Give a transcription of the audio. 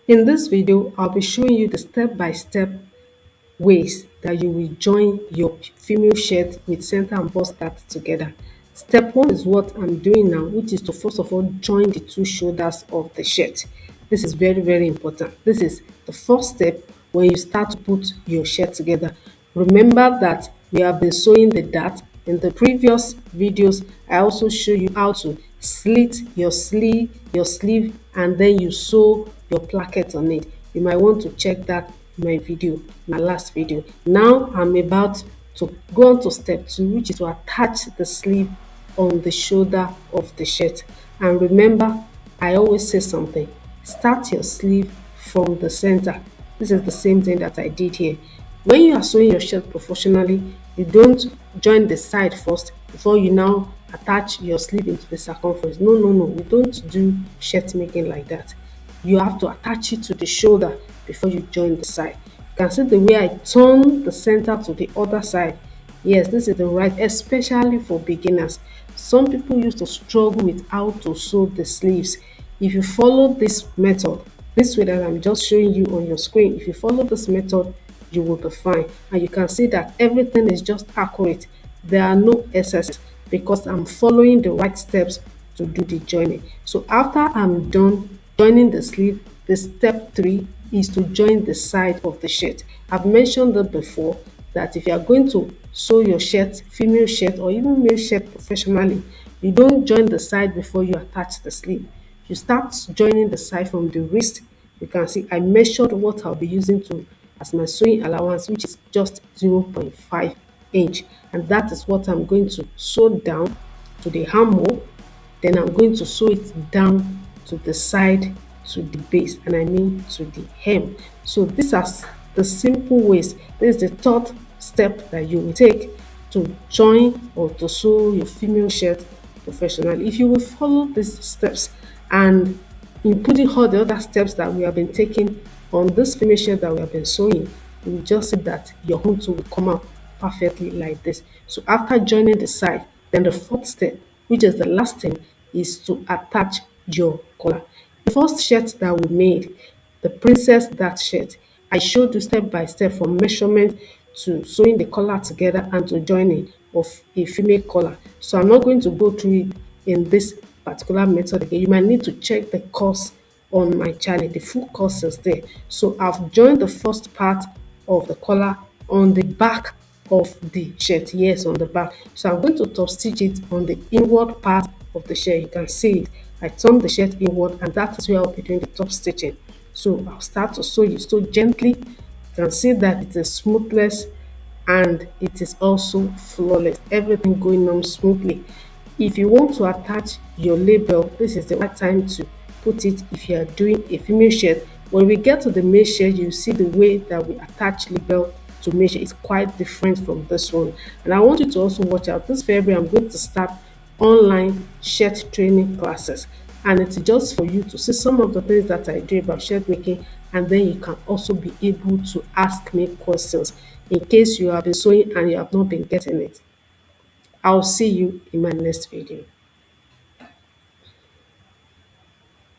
In this video, I'll be showing you the step-by-step ways that you will join your female shirt with center and bust start together. Step one is what I'm doing now, which is to first of all join the two shoulders of the shirt. This is very, very important. This is the first step when you start to put your shirt together. Remember that we have been sewing the dart. In the previous videos, I also show you how to slit your sleeve, and then you sew your placket on it. You might want to check that in my last video. Now I'm about to go on to step two, which is to attach the sleeve on the shoulder of the shirt. And remember, I always say something. Start your sleeve from the center. This is the same thing that I did here. When you are sewing your shirt professionally, you don't join the side first before you now attach your sleeve into the circumference. No, no, no. We don't do shirt making like that. You have to attach it to the shoulder before you join the side. You can see the way I turn the center to the other side. Yes, this is the right, especially for beginners. Some people used to struggle with how to sew the sleeves. If you follow this method, this way that I'm just showing you on your screen, if you follow this method, you will be fine. And you can see that everything is just accurate. There are no excesses because I'm following the right steps to do the joining. So after I'm done joining the sleeve, the step three is to join the side of the shirt. I've mentioned that before, that if you are going to sew your shirt, female shirt or even male shirt professionally, you don't join the side before you attach the sleeve. You start joining the side from the wrist. You can see I measured what I'll be using to as my sewing allowance, which is just 0.5 inch, and that is what I'm going to sew down to the armhole. Then I'm going to sew it down to the side, to the base, and I mean to the hem. So these are the simple ways. This is the third step that you will take to join or to sew your female shirt professionally. If you will follow these steps and including all the other steps that we have been taking on this female shirt that we have been sewing, you will just see that your home tool will come out perfectly like this. So after joining the side, then the fourth step, which is the last thing, is to attach your collar. The first shirt that we made, the princess dart shirt, I showed you step by step from measurement to sewing the collar together and to joining of a female collar. So I'm not going to go through it in this particular method again. You might need to check the course on my channel. The full course is there. So I've joined the first part of the collar on the back of the shirt. Yes, on the back. So I'm going to top stitch it on the inward part of the shirt. You can see it. I turn the shirt inward, and that is where I'll be doing the top stitching. So I'll start to sew it so gently. You can see that it is smoothless and it is also flawless. Everything going on smoothly. If you want to attach your label, this is the right time to put it if you are doing a female shirt. When we get to the male shirt, you see the way that we attach label to male shirt is quite different from this one. And I want you to also watch out. This February, I'm going to start online shirt training classes, and it's just for you to see some of the things that I do about shirt making, and then you can also be able to ask me questions in case you have been sewing and you have not been getting it. I'll see you in my next video.